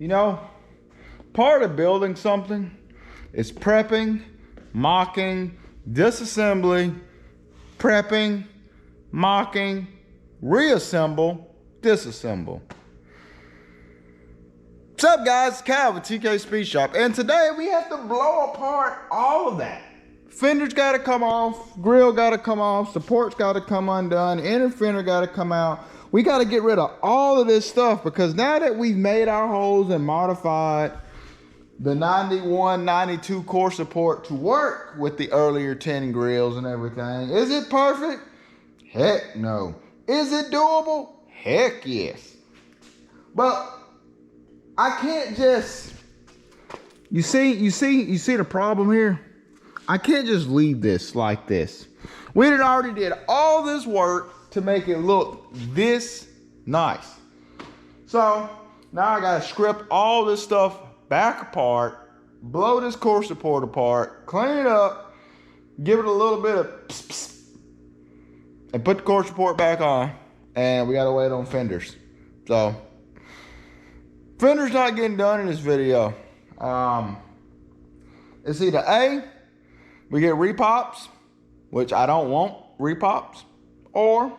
You know, part of building something is prepping, mocking, disassembly, prepping, mocking, reassemble, disassemble. What's up, guys? It's Cal with TK Speed Shop, and today we have to blow apart all of that. Fenders got to come off, grill got to come off, supports got to come undone, inner fender got to come out. We got to get rid of all of this stuff because now that we've made our holes and modified the 91, 92 core support to work with the earlier 10 grills and everything, is it perfect? Heck no. Is it doable? Heck yes. But I can't just, you see the problem here? I can't just leave this like this. We had already did all this work to make it look this nice. So now I gotta strip all this stuff back apart, blow this core support apart, clean it up, give it a little bit of pss, pss, and put the core support back on, and we gotta wait on fenders. So fenders not getting done in this video. It's either A, we get repops, which I don't want repops, or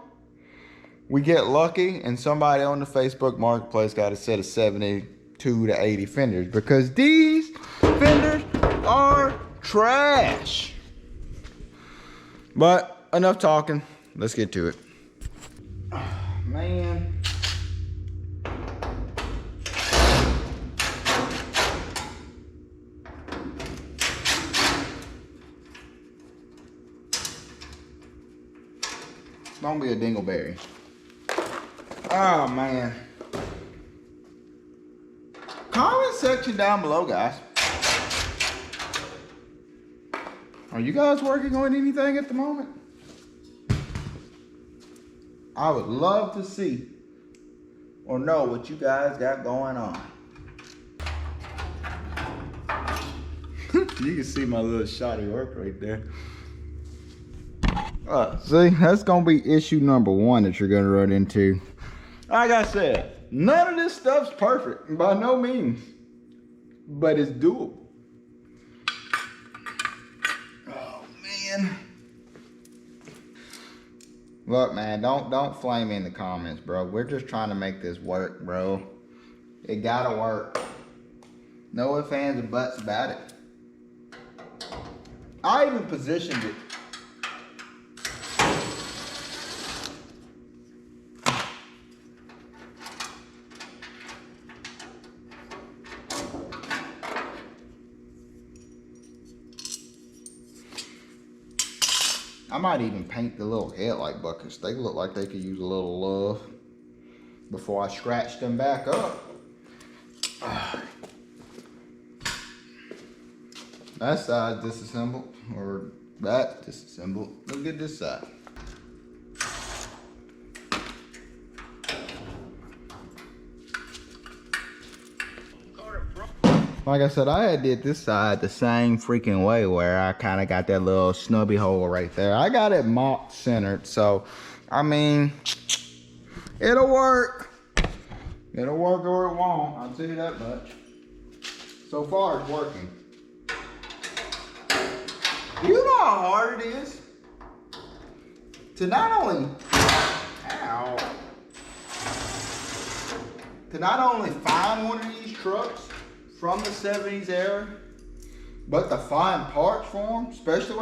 we get lucky and somebody on the Facebook marketplace got a set of 72 to 80 fenders, because these fenders are trash. But enough talking, let's get to it. Man. Don't be a dingleberry. Oh man. Comment section down below, guys. Are you guys working on anything at the moment? I would love to see or know what you guys got going on. You can see my little shoddy work right there. See, that's gonna be issue number one that you're gonna run into. Like I said, none of this stuff's perfect, by no means, but it's doable. Oh man. Look, man, don't flame me in the comments, bro. We're just trying to make this work, bro. It gotta work. No ifs, ands, and buts about it. I even positioned it. I might even paint the little headlight buckets. They look like they could use a little love before I scratch them back up. That side disassembled, or that disassembled. Look at this side. Like I said, I had did this side the same freaking way, where I kind of got that little snubby hole right there. I got it mock centered, so I mean, it'll work. It'll work or it won't, I'll tell you that much. So far it's working. You know how hard it is to not only, to not only find one of these trucks from the 70s era, but to find parts for them, especially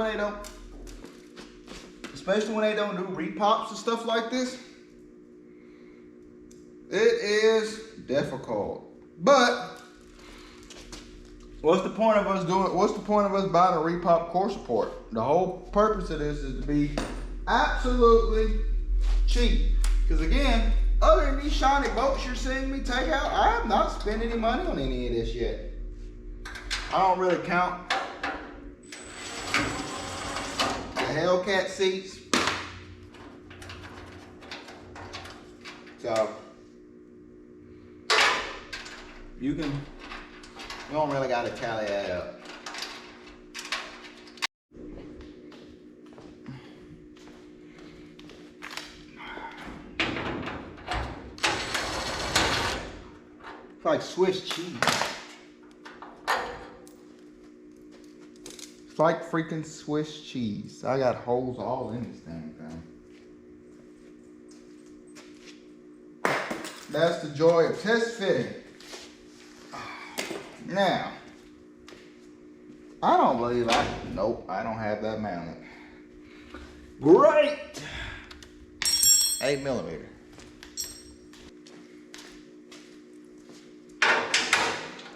when they don't do repops and stuff like this. It is difficult. But what's the point of us doing? What's the point of us buying a repop core support? The whole purpose of this is to be absolutely cheap. Because again, other than these shiny bolts you're seeing me take out, I have not spent any money on any of this yet. I don't really count the Hellcat seats. So you don't really gotta tally that up. It's like Swiss cheese. It's like freaking Swiss cheese. I got holes all in this thing. That's the joy of test fitting. Now, I don't believe nope, I don't have that mounted. Great!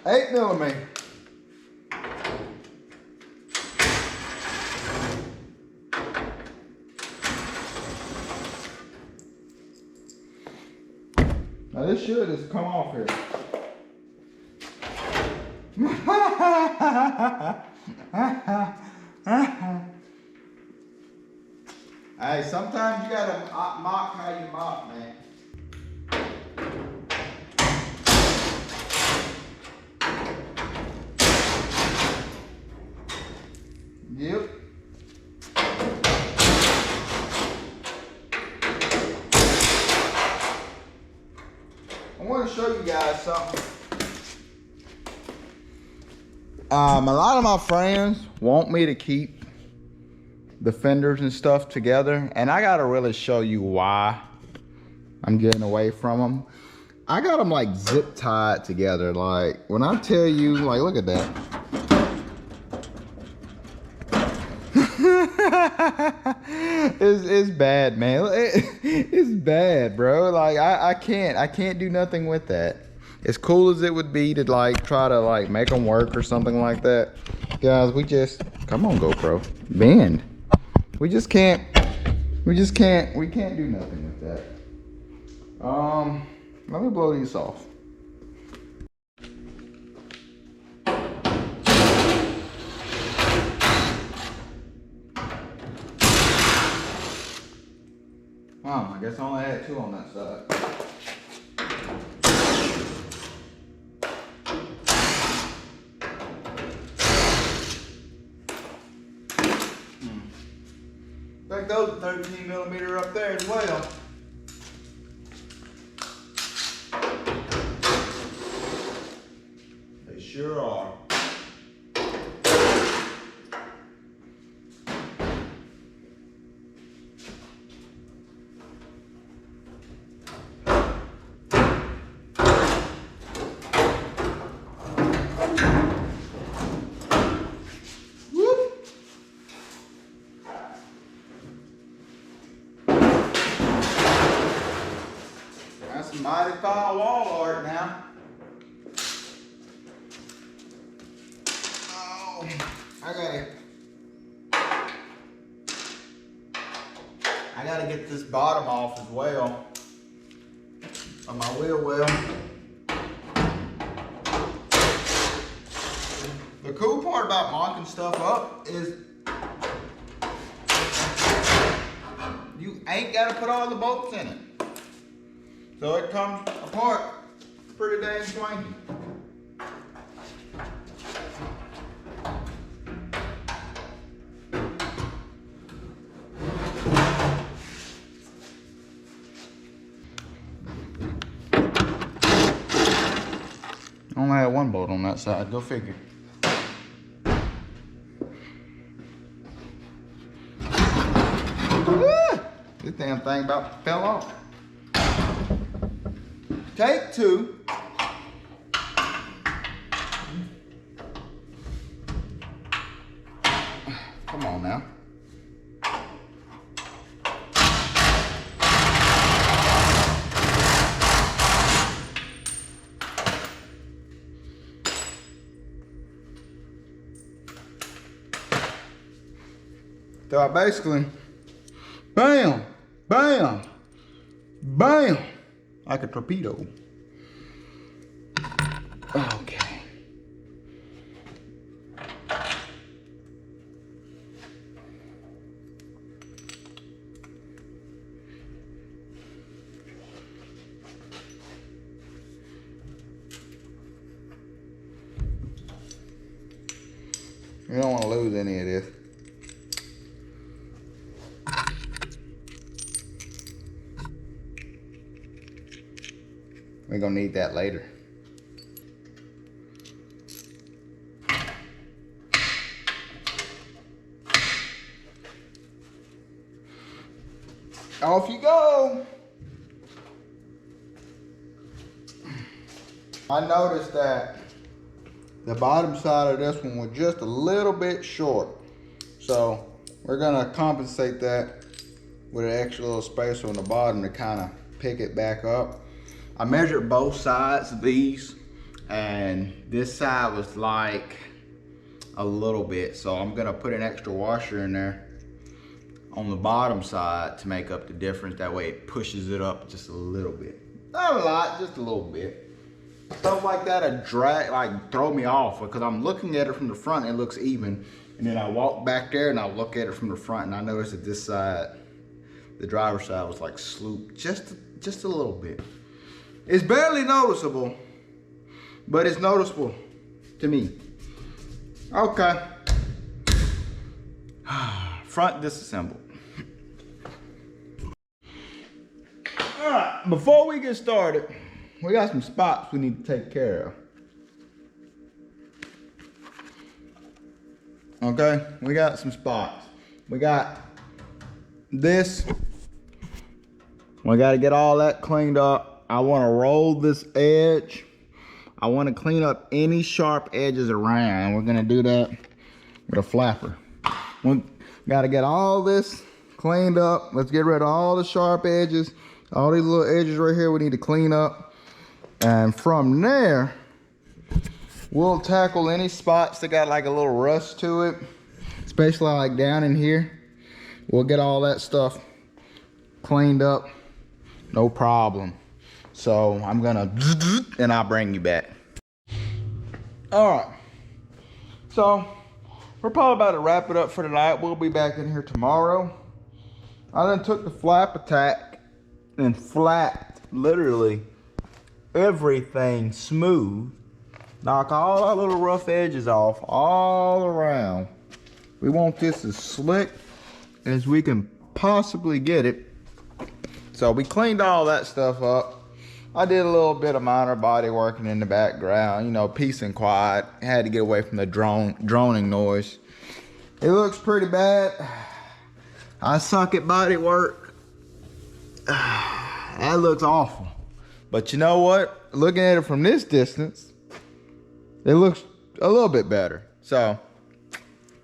8mm. Now this should just come off here. Hey, sometimes you gotta mock how you mock, man. Yep. I want to show you guys something. A lot of my friends want me to keep the fenders and stuff together, and I gotta really show you why I'm getting away from them. I got them like zip tied together. Like when I tell you, like, look at that. It's bad, man. It's bad, bro. Like I can't do nothing with that. As cool as it would be to like try to like make them work or something like that, guys, we come on, GoPro, bend. We can't do nothing with that. Let me blow these off. I guess I only had 2 on that side. I think those are 13mm up there as well. They sure are. Mighty fine wall art now. Oh, I gotta get this bottom off as well of my wheel well. The cool part about mocking stuff up is you ain't gotta put all the bolts in it. So it comes apart pretty dang swanky. I only had 1 bolt on that side, go figure. This damn thing about fell off. Take 2. Come on now. So I basically, bam, bam, bam, like a torpedo. Okay. You don't want to lose any of this. We're gonna need that later. Off you go. I noticed that the bottom side of this one was just a little bit short. So we're gonna compensate that with an extra little spacer on the bottom to kind of pick it back up. I measured both sides of these, and this side was like a little bit. So I'm gonna put an extra washer in there on the bottom side to make up the difference. That way it pushes it up just a little bit. Not a lot, just a little bit. Stuff like that throw me off, because I'm looking at it from the front, it looks even. And then I walk back there and I look at it from the front, and I notice that this side, the driver's side, was like slooped just a little bit. It's barely noticeable, but it's noticeable to me. Okay. Front disassembled. All right, before we get started, we got some spots we need to take care of. Okay, we got some spots. We got this. We got to get all that cleaned up. I want to roll this edge. I want to clean up any sharp edges around. We're going to do that with a flapper. We got to get all this cleaned up. Let's get rid of all the sharp edges. All these little edges right here we need to clean up. And from there, we'll tackle any spots that got like a little rust to it, especially like down in here. We'll get all that stuff cleaned up, no problem. So I'm gonna, and I'll bring you back. All right, so we're probably about to wrap it up for tonight. We'll be back in here tomorrow. I then took the flap attack and flapped literally everything smooth. Knock all our little rough edges off all around. We want this as slick as we can possibly get it. So we cleaned all that stuff up. I did a little bit of minor body working in the background, you know, peace and quiet. Had to get away from the droning noise. It looks pretty bad. I suck at body work. That looks awful. But you know what? Looking at it from this distance, it looks a little bit better. So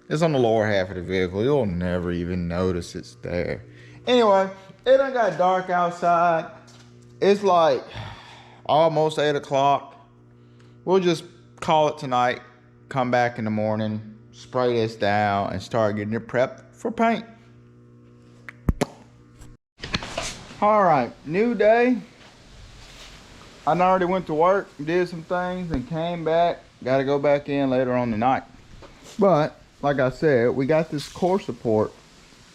it's on the lower half of the vehicle. You'll never even notice it's there. Anyway, it done got dark outside. It's like almost 8 o'clock. We'll just call it tonight. Come back in the morning, spray this down, and start getting it prepped for paint. All right, new day. I already went to work, did some things, and came back. Got to go back in later on tonight. But like I said, we got this core support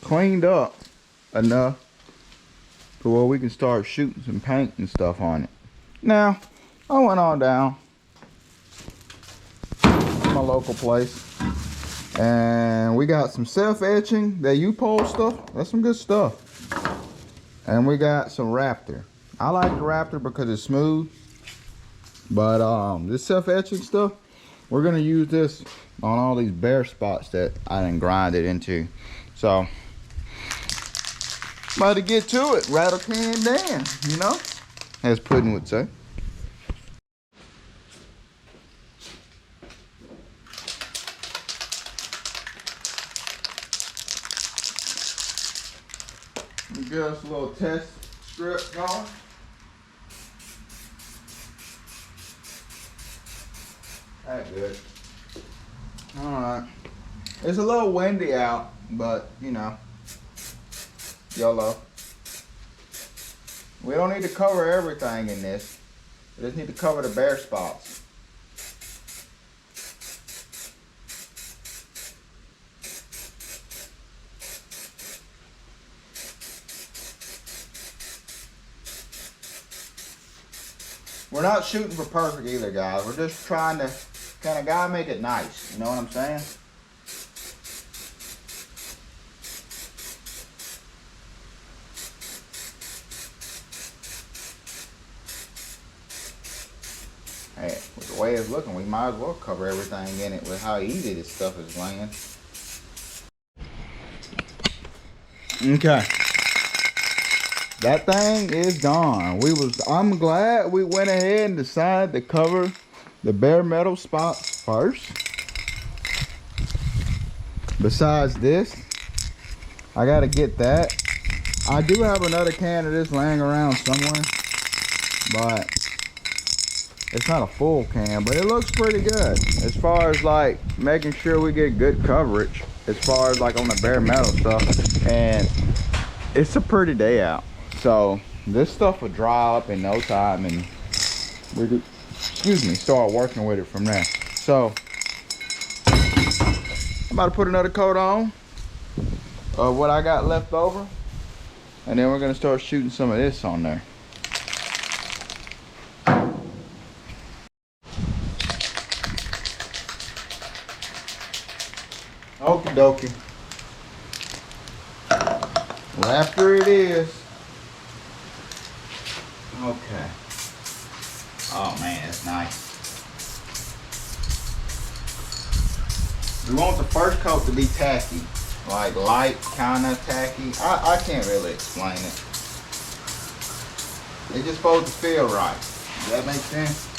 cleaned up enough to where we can start shooting some paint and stuff on it. Now, I went on down to my local place, and we got some self-etching, that U-pole stuff. That's some good stuff. And we got some Raptor. I like the Raptor because it's smooth, but this self-etching stuff, we're gonna use this on all these bare spots that I done grinded into. So, about to get to it, rattle can Dan, you know, as Puddin' would say. Get us a little test strip going. That's good. Alright. It's a little windy out, but you know, YOLO. We don't need to cover everything in this. We just need to cover the bare spots. We're not shooting for perfect either, guys. We're just trying to kind of gotta make it nice. You know what I'm saying? Hey, with the way it's looking, we might as well cover everything in it with how easy this stuff is laying. Okay. That thing is gone. I'm glad we went ahead and decided to cover the bare metal spots first. Besides this, I gotta get that. I do have another can of this laying around somewhere, but it's not a full can, but it looks pretty good as far as like making sure we get good coverage as far as like on the bare metal stuff. And it's a pretty day out, so this stuff will dry up in no time, and we do, start working with it from there. So I'm about to put another coat on of what I got left over, and then we're gonna start shooting some of this on there. Okie dokie. Well, after it is. Okay. Oh man, that's nice. We want the first coat to be tacky. Like light, kinda tacky. I can't really explain it. It's just supposed to feel right. Does that make sense?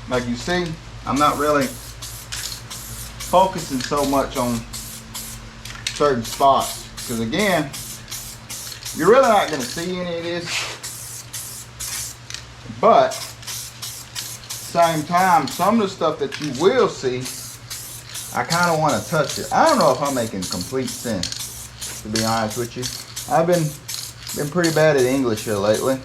Like you see, I'm not really focusing so much on certain spots, because again, you're really not going to see any of this, but same time, some of the stuff that you will see, I kind of want to touch it. I don't know if I'm making complete sense, to be honest with you. I've been pretty bad at English here lately.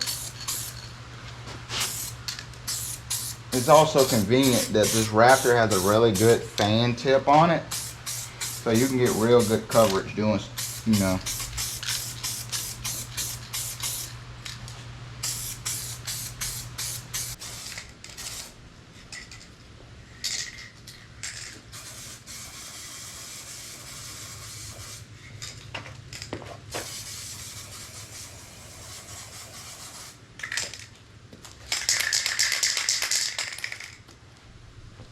It's also convenient that this Raptor has a really good fan tip on it, so you can get real good coverage doing, you know.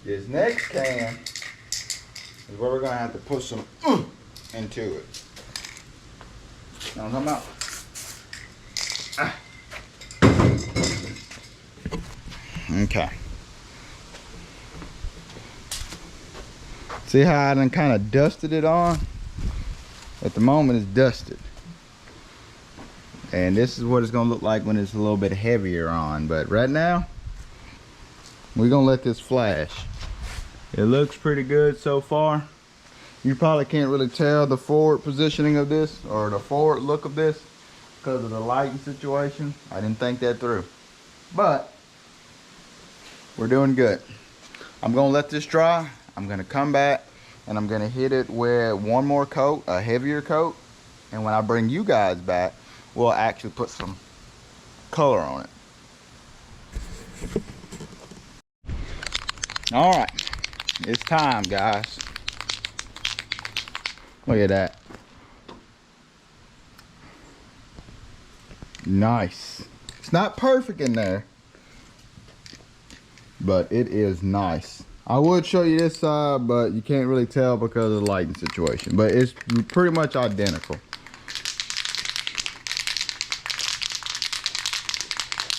This next can is where we're gonna have to put some into it. Know what I'm talking about? Okay. See how I done kind of dusted it on? At the moment it's dusted. And this is what it's gonna look like when it's a little bit heavier on. But right now, we're gonna let this flash. It looks pretty good so far. You probably can't really tell the forward positioning of this or the forward look of this because of the lighting situation. I didn't think that through, but we're doing good. I'm gonna let this dry. I'm gonna come back and I'm gonna hit it with one more coat, a heavier coat. And when I bring you guys back, we'll actually put some color on it. All right. It's time, guys. Look at that. Nice. It's not perfect in there, but it is nice. I would show you this side, but you can't really tell because of the lighting situation. But it's pretty much identical.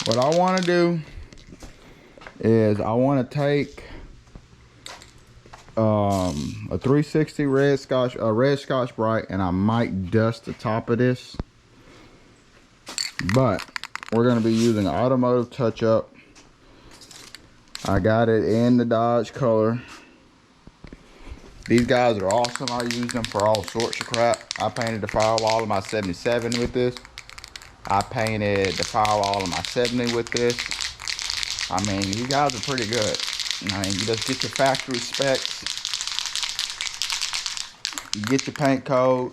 What I want to do is I want to take a 360 red Scotch Brite, and I might dust the top of this, but we're going to be using Automotive Touch Up. I got it in the Dodge color. These guys are awesome. I use them for all sorts of crap. I painted the firewall of my 77 with this. I painted the firewall of my 70 with this. I mean, these guys are pretty good. I mean, you just get your factory specs, you get your paint code,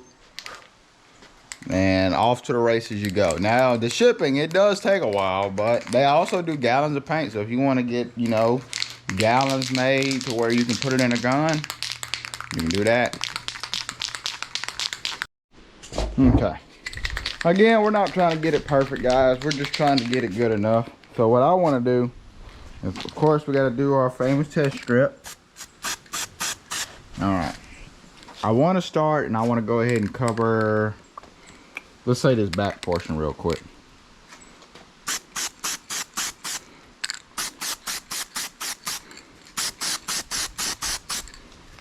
and off to the races you go. Now, the shipping, it does take a while, but they also do gallons of paint. So if you want to get, you know, gallons made to where you can put it in a gun, you can do that. Okay. Again, we're not trying to get it perfect, guys. We're just trying to get it good enough. So what I want to do, of course, we got to do our famous test strip. All right. I want to start, and I want to go ahead and cover, let's say, this back portion real quick.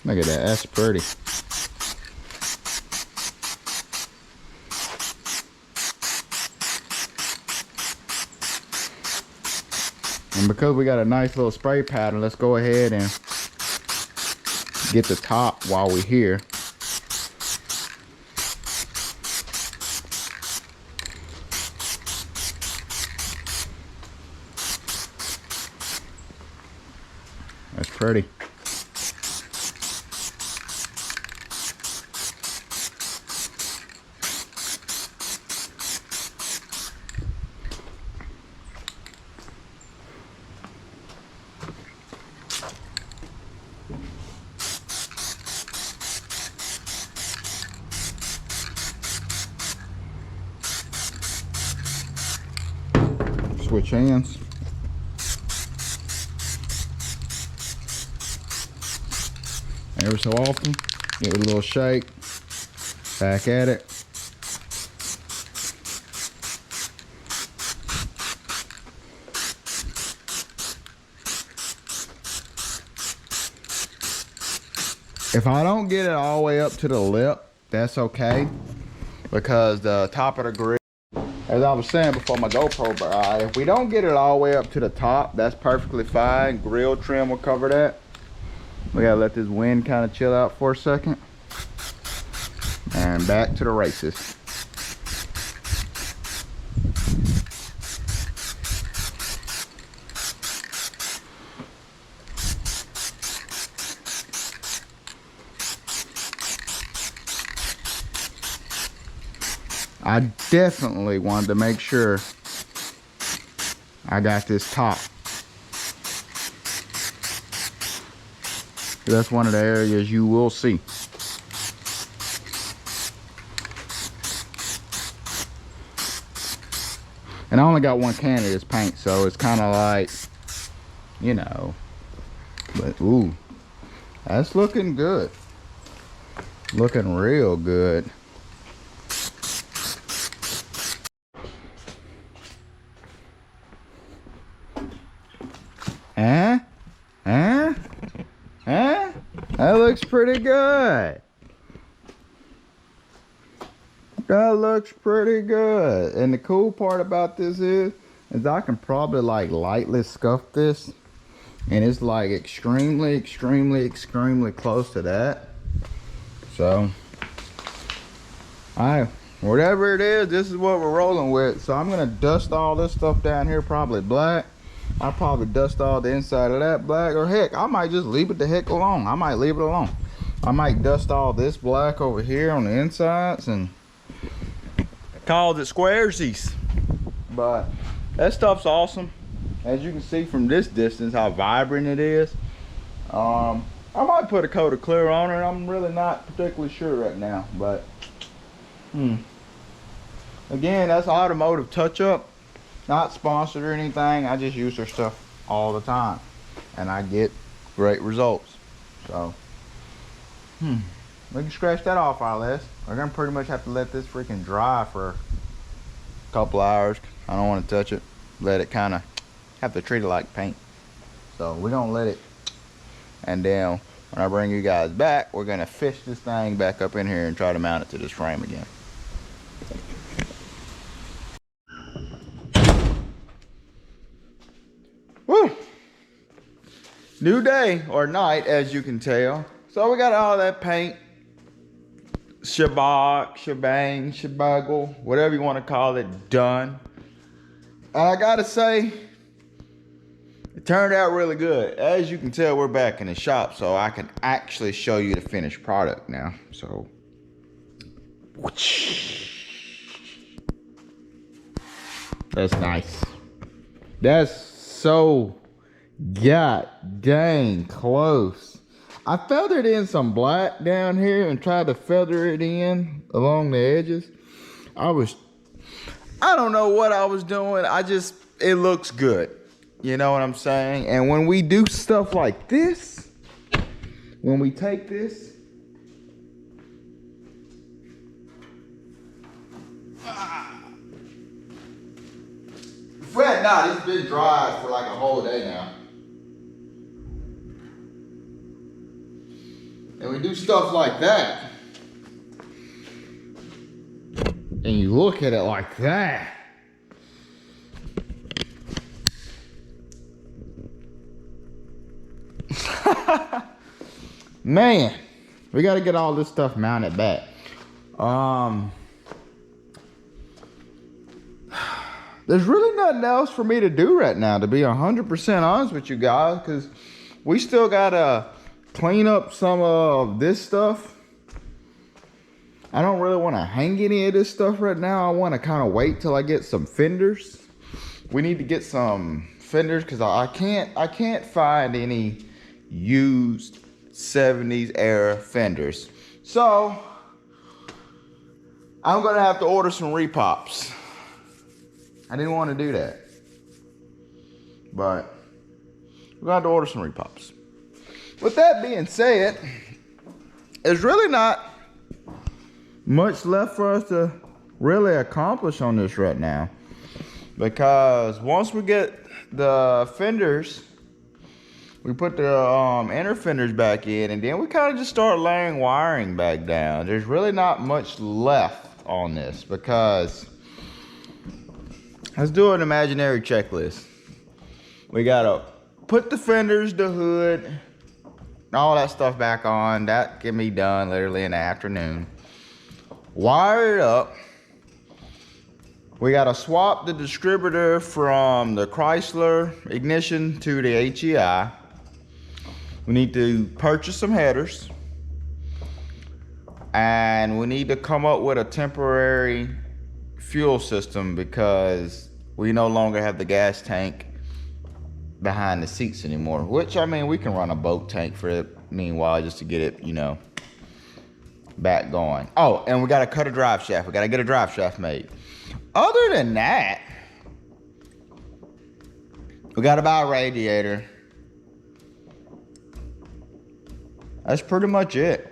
Look at that, that's pretty. And because we got a nice little spray pattern, let's go ahead and get the top while we're here. That's pretty. Switch hands. Every so often, give it a little shake. Back at it. If I don't get it all the way up to the lip, that's okay, because the top of the grill, as I was saying before my GoPro, but if we don't get it all the way up to the top, that's perfectly fine. Grill trim will cover that. We gotta let this wind kind of chill out for a second. And back to the races. I definitely wanted to make sure I got this top. That's one of the areas you will see. And I only got one can of this paint, so it's kind of like, you know, but ooh, that's looking good. Looking real good. That looks pretty good. That looks pretty good. And the cool part about this is I can probably like lightly scuff this, and it's like extremely close to that. So whatever it is, this is what we're rolling with. So I'm gonna dust all this stuff down here, probably black. I'll probably dust all the inside of that black, or heck, I might just leave it the heck alone. I might leave it alone. I might dust all this black over here on the insides and call it squaresies. But that stuff's awesome. As you can see from this distance how vibrant it is. I might put a coat of clear on it. I'm really not particularly sure right now, but again, that's Automotive touch-up. Not sponsored or anything. I just use their stuff all the time, and I get great results. So we can scratch that off our list. We're gonna pretty much have to let this freaking dry for a couple hours. I don't want to touch it. Let it kind of have to treat it like paint. So we're gonna let it, and then when I bring you guys back, we're gonna fish this thing back up in here and try to mount it to this frame again. Woo! New day or night, as you can tell. So we got all that paint, shebang, shebaggle, whatever you want to call it, done. And I gotta say, it turned out really good. As you can tell, we're back in the shop, so I can actually show you the finished product now. So, that's nice. That's so god dang close. I feathered in some black down here and tried to feather it in along the edges. I don't know what I was doing. It looks good. You know what I'm saying? And when we do stuff like this, when we take this, Fred, nah, it's been dry for like a whole day now. And we do stuff like that. And you look at it like that. Man, we got to get all this stuff mounted back. There's really nothing else for me to do right now, to be 100% honest with you guys, because we still got to clean up some of this stuff. I don't really want to hang any of this stuff right now. I want to kind of wait till I get some fenders. We need to get some fenders because I can't find any used 70s era fenders. So I'm gonna have to order some repops. I didn't want to do that, but we're gonna have to order some repops. With that being said, there's really not much left for us to really accomplish on this right now, because once we get the fenders, we put the inner fenders back in, and then we kind of just start laying wiring back down. There's really not much left on this, because let's do an imaginary checklist. We gotta put the fenders, the hood, all that stuff back on. That can be done literally in the afternoon. Wire it up. We gotta swap the distributor from the Chrysler ignition to the HEI. We need to purchase some headers, and we need to come up with a temporary fuel system, because we no longer have the gas tank behind the seats anymore, which, I mean, we can run a boat tank for it meanwhile, just to get it, you know, back going. Oh, and we got to cut a drive shaft. We got to get a drive shaft made. Other than that, we got to buy a radiator. That's pretty much it.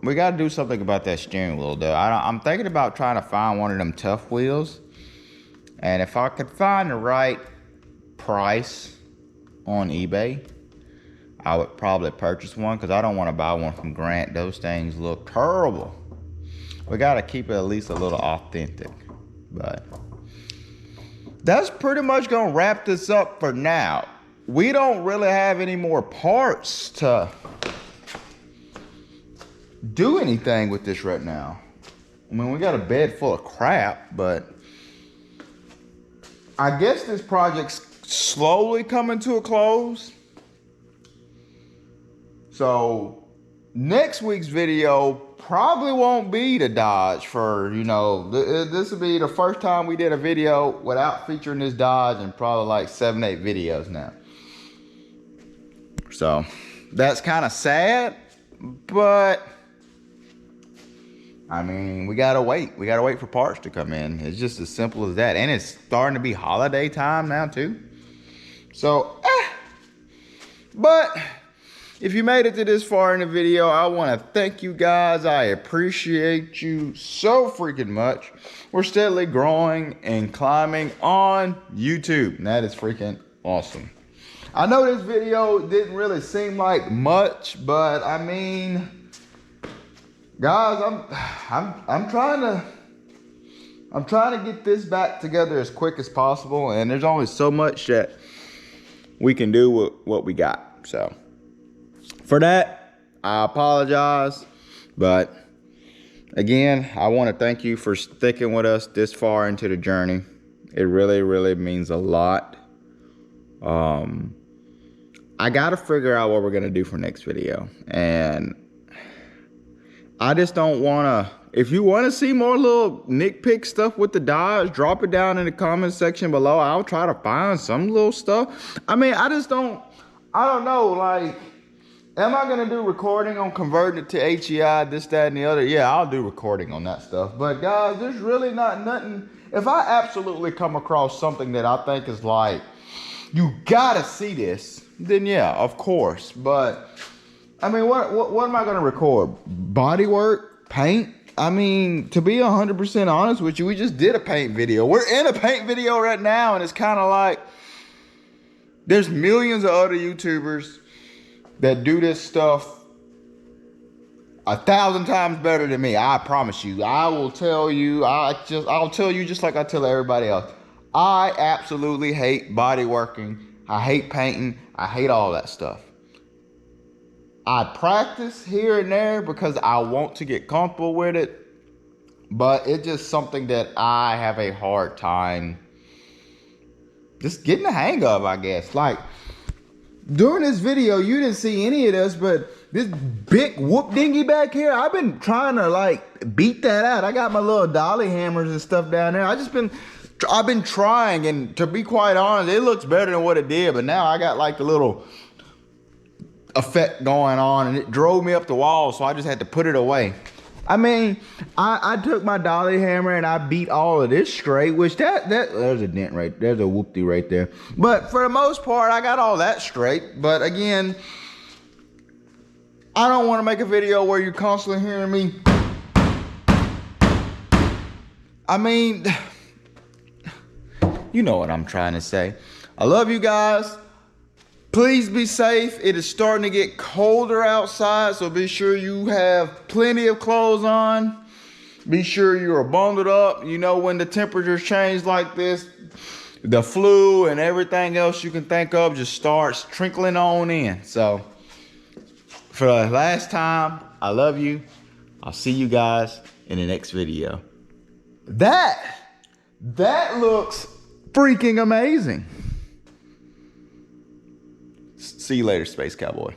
We got to do something about that steering wheel, though. I'm thinking about trying to find one of them tough wheels. And if I could find the right price on eBay, I would probably purchase one, because I don't want to buy one from Grant. Those things look terrible. We got to keep it at least a little authentic. But that's pretty much going to wrap this up for now. We don't really have any more parts to do anything with this right now. I mean, we got a bed full of crap, but I guess this project's slowly coming to a close. So next week's video probably won't be the Dodge for, you know, this will be the first time we did a video without featuring this Dodge in probably like 7-8 videos now. So that's kind of sad, but I mean, we gotta wait. We gotta wait for parts to come in. It's just as simple as that. And it's starting to be holiday time now too. So, but if you made it to this far in the video, I want to thank you guys. I appreciate you so freaking much. We're steadily growing and climbing on YouTube, and that is freaking awesome. I know this video didn't really seem like much, but I mean, guys, I'm trying to get this back together as quick as possible, and there's only so much that we can do with what we got. So for that, I apologize, but again, I want to thank you for sticking with us this far into the journey. It really, really means a lot. I gotta figure out what we're gonna do for next video, and I just don't wanna, if you wanna see more little nitpick stuff with the Dodge, drop it down in the comment section below. I'll try to find some little stuff. I mean, I don't know, like, am I gonna do recording on converting it to HEI, this, that, and the other? Yeah, I'll do recording on that stuff. But guys, there's really not nothing. If I absolutely come across something that I think is like, you gotta see this, then yeah, of course. But I mean, what am I gonna record? Body work, paint? I mean, to be 100% honest with you, we just did a paint video. We're in a paint video right now, and it's kind of like there's millions of other YouTubers that do this stuff 1,000 times better than me. I promise you. I will tell you. I'll tell you just like I tell everybody else. I absolutely hate body working. I hate painting. I hate all that stuff. I practice here and there because I want to get comfortable with it, but it's just something that I have a hard time just getting the hang of, I guess. Like, during this video, you didn't see any of this, but this big whoop dinghy back here, I've been trying to like beat that out. I got my little dolly hammers and stuff down there. I've been trying, and to be quite honest, it looks better than what it did, but now I got like the little effect going on, and it drove me up the wall, so I just had to put it away. I mean, I took my dolly hammer and I beat all of this straight, which there's a dent right there's a whoopty right there, but for the most part I got all that straight. But again, I don't want to make a video where you're constantly hearing me. I mean, you know what I'm trying to say. I love you guys. Please be safe. It is starting to get colder outside, so be sure you have plenty of clothes on. Be sure you are bundled up. You know, when the temperatures change like this, the flu and everything else you can think of just starts trickling on in. So, for the last time, I love you. I'll see you guys in the next video. That looks freaking amazing. See you later, Space Cowboy.